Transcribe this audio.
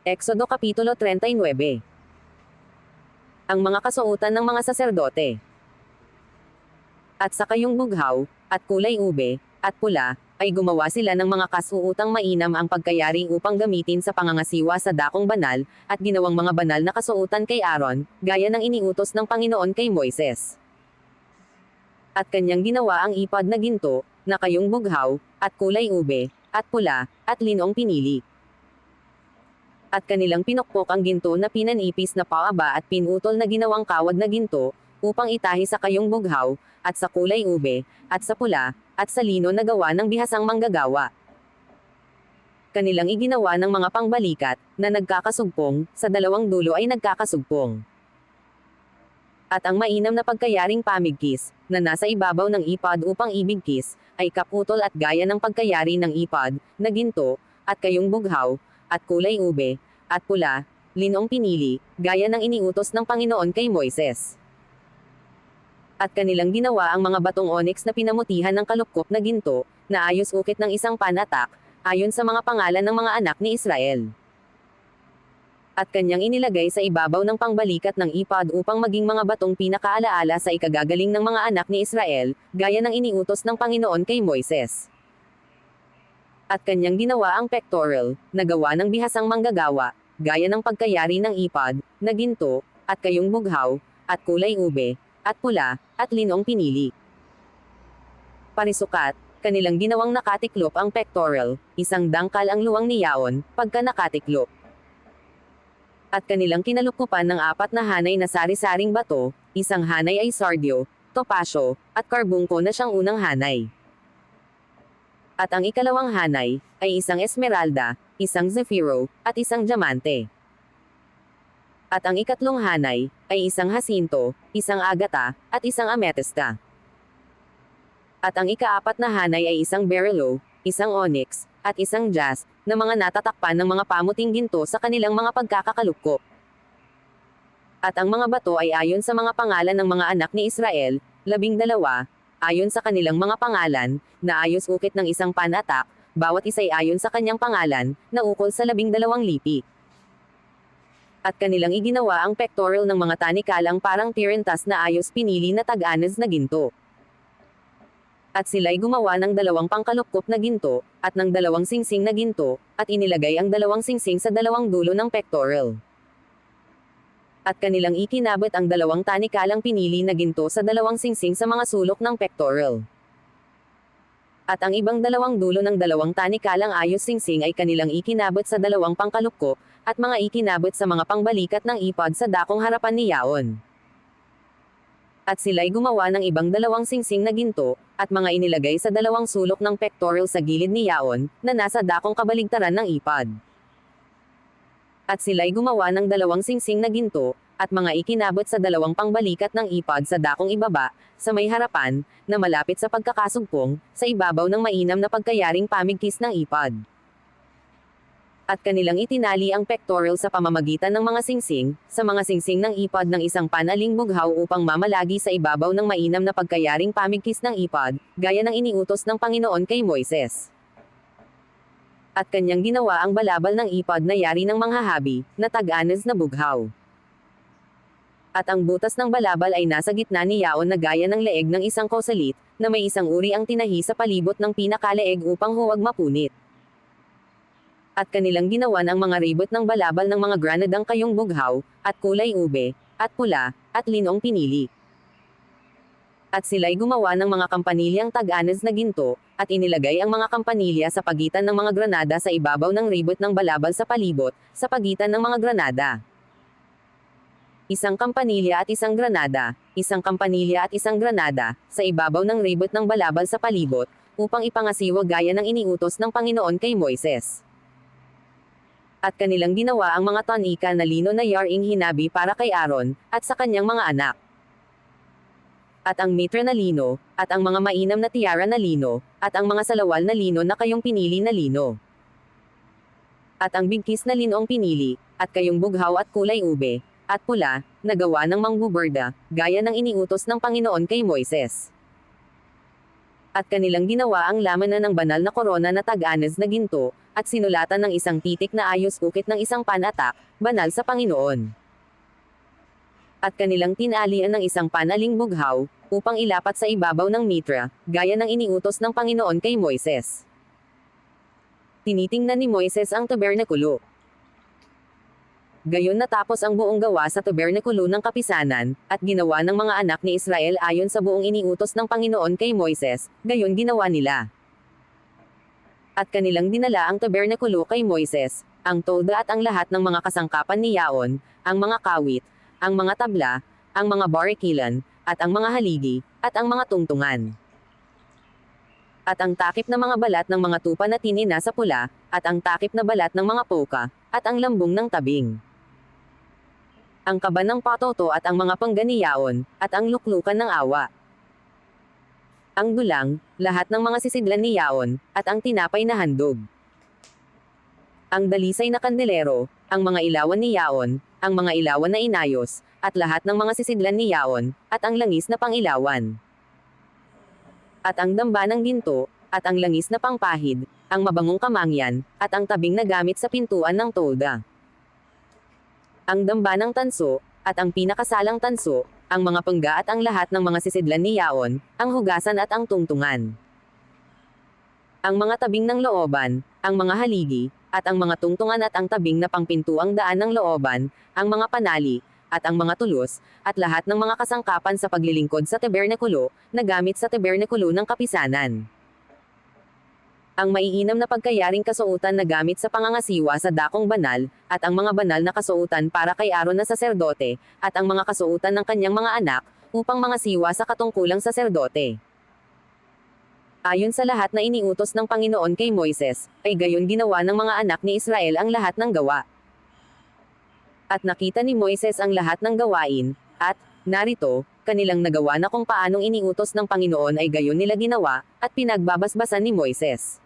Exodo Kapitulo 39. Ang mga kasuotan ng mga saserdote. At sa kayong bughaw, at kulay ube, at pula, ay gumawa sila ng mga kasuotang mainam ang pagkayari upang gamitin sa pangangasiwa sa dakong banal, at ginawang mga banal na kasuotan kay Aaron, gaya ng iniutos ng Panginoon kay Moises. At kanyang ginawa ang ipad na ginto, na kayong bughaw, at kulay ube, at pula, at linong pinili. At kanilang pinukpok ang ginto na pinanipis na paaba at pinutol na ginawang kawad na ginto, upang itahi sa kayong bughaw, at sa kulay ube, at sa pula, at sa lino na gawa ng bihasang manggagawa. Kanilang iginawa ng mga pangbalikat, na nagkakasugpong, sa dalawang dulo ay nagkakasugpong. At ang mainam na pagkayaring pamigkis, na nasa ibabaw ng ipad upang ibigkis, ay kaputol at gaya ng pagkayari ng ipad, na ginto, at kayong bughaw, at kulay ube, at pula, linong pinili, gaya ng iniutos ng Panginoon kay Moises. At kanilang ginawa ang mga batong onyx na pinamutihan ng kalupkop na ginto, na ayos ukit ng isang panatak, ayon sa mga pangalan ng mga anak ni Israel. At kanyang inilagay sa ibabaw ng pangbalikat ng ipad upang maging mga batong pinakaalaala sa ikagagaling ng mga anak ni Israel, gaya ng iniutos ng Panginoon kay Moises. At kanyang ginawa ang pectoral, na gawa ng bihasang manggagawa, gaya ng pagkayari ng ipad, na ginto, at kayong bughaw, at kulay ube, at pula, at linong pinili. Parisukat, kanilang ginawang nakatiklop ang pectoral, isang dangkal ang luwang ni Yaon, pagka nakatiklop. At kanilang kinalukupan ng 4 na hanay na sari-saring bato, isang hanay ay sardio, topasyo, at karbungko na siyang unang hanay. At ang ikalawang hanay, ay isang esmeralda, isang zephyro, at isang diamante. At ang ikatlong hanay, ay isang hasinto, isang agata, at isang ametesta. At ang ika-4 na hanay ay isang berylo, isang onyx, at isang jasp, na mga natatakpan ng mga pamuting ginto sa kanilang mga pagkakakalupkop. At ang mga bato ay ayon sa mga pangalan ng mga anak ni Israel, 12, ayon sa kanilang mga pangalan, na ayos ukit ng isang panatak, bawat isa'y ayon sa kanyang pangalan, na ukol sa 12 lipi. At kanilang iginawa ang pectoral ng mga tanikalang parang tirintas na ayos pinili na tag-anas na ginto. At sila'y gumawa ng 2 pangkalupkop na ginto, at ng 2 singsing na ginto, at inilagay ang 2 singsing sa 2 dulo ng pectoral. At kanilang ikinabot ang 2 tanikalang pinili na ginto sa 2 singsing sa mga sulok ng pectoral. At ang ibang 2 dulo ng 2 tanikalang ayos singsing ay kanilang ikinabot sa 2 pangkalupkop, at mga ikinabot sa mga pangbalikat ng ipad sa dakong harapan ni Yaon. At sila'y gumawa ng ibang 2 singsing na ginto, at mga inilagay sa 2 sulok ng pectoral sa gilid ni Yaon, na nasa dakong kabaligtaran ng ipad. At sila'y gumawa ng 2 singsing na ginto, at mga ikinabot sa 2 pangbalikat ng ipad sa dakong ibaba, sa may harapan, na malapit sa pagkakasugpong, sa ibabaw ng mainam na pagkayaring pamigkis ng ipad. At kanilang itinali ang pectoral sa pamamagitan ng mga singsing, sa mga singsing ng ipad ng isang panaling bughaw upang mamalagi sa ibabaw ng mainam na pagkayaring pamigkis ng ipad, gaya ng iniutos ng Panginoon kay Moises. At kanyang ginawa ang balabal ng ipad na yari ng manghahabi, na tag-anas na bughaw. At ang butas ng balabal ay nasa gitna ni Yaon na gaya ng leeg ng isang kosalit, na may isang uri ang tinahi sa palibot ng pinakaleeg upang huwag mapunit. At kanilang ginawan ang mga ribot ng balabal ng mga granadang kayong bughaw, at kulay ube, at pula, at linong pinili. At sila'y gumawa ng mga kampanilyang tag-anas na ginto, at inilagay ang mga kampanilya sa pagitan ng mga granada sa ibabaw ng ribot ng balabal sa palibot, sa pagitan ng mga granada. Isang kampanilya at isang granada, isang kampanilya at isang granada, sa ibabaw ng ribot ng balabal sa palibot, upang ipangasiwa gaya ng iniutos ng Panginoon kay Moises. At kanilang ginawa ang mga tanika na lino na yaring hinabi para kay Aaron, at sa kanyang mga anak. At ang mitra na lino, at ang mga mainam na tiara na lino, at ang mga salawal na lino na kayong pinili na lino. At ang bigkis na linong pinili, at kayong bughaw at kulay ube, at pula, na gawa ng mangbuburda, gaya ng iniutos ng Panginoon kay Moises. At kanilang ginawa ang laman ng banal na korona na tag-anes na ginto, at sinulatan ng isang titik na ayos ukit ng isang panatak, banal sa Panginoon. At kanilang tinalian ng isang panaling bughaw, upang ilapat sa ibabaw ng mitra, gaya ng iniutos ng Panginoon kay Moises. Tinitingnan ni Moises ang tabernakulo. Gayon natapos ang buong gawa sa tabernakulo ng kapisanan, at ginawa ng mga anak ni Israel ayon sa buong iniutos ng Panginoon kay Moises, gayon ginawa nila. At kanilang dinala ang tabernakulo kay Moises, ang tolda at ang lahat ng mga kasangkapan ni Yaon, ang mga kawit, ang mga tabla, ang mga barikilan, at ang mga haligi, at ang mga tungtungan. At ang takip na mga balat ng mga tupa na tinina sa pula, at ang takip na balat ng mga poka, at ang lambong ng tabing. Ang kaba ng patoto at ang mga pangganiyaon, at ang luklukan ng awa. Ang dulang, lahat ng mga sisidlan ni Yaon, at ang tinapay na handog. Ang dalisay na kandelero, ang mga ilawan ni Yaon, ang mga ilawan na inayos, at lahat ng mga sisidlan ni Yaon, at ang langis na pangilawan. At ang damba ng ginto, at ang langis na pangpahid, ang mabangong kamangyan, at ang tabing na gamit sa pintuan ng tolda. Ang damba ng tanso, at ang pinakasalang tanso, ang mga pangga at ang lahat ng mga sisidlan ni Yaon, ang hugasan at ang tungtungan. Ang mga tabing ng looban, ang mga haligi, at ang mga tungtungan at ang tabing na pangpintuang daan ng looban, ang mga panali, at ang mga tulos, at lahat ng mga kasangkapan sa paglilingkod sa tabernakulo, na gamit sa tabernakulo ng kapisanan. Ang maiinam na pagkayaring kasuotan na gamit sa pangangasiwa sa dakong banal, at ang mga banal na kasuotan para kay Aaron na saserdote, at ang mga kasuotan ng kanyang mga anak, upang mga siwa sa katungkulang saserdote. Ayon sa lahat na iniutos ng Panginoon kay Moises, ay gayon ginawa ng mga anak ni Israel ang lahat ng gawa. At nakita ni Moises ang lahat ng gawain, at, narito, kanilang nagawa na kung paanong iniutos ng Panginoon ay gayon nila ginawa, at pinagbabasbasan ni Moises.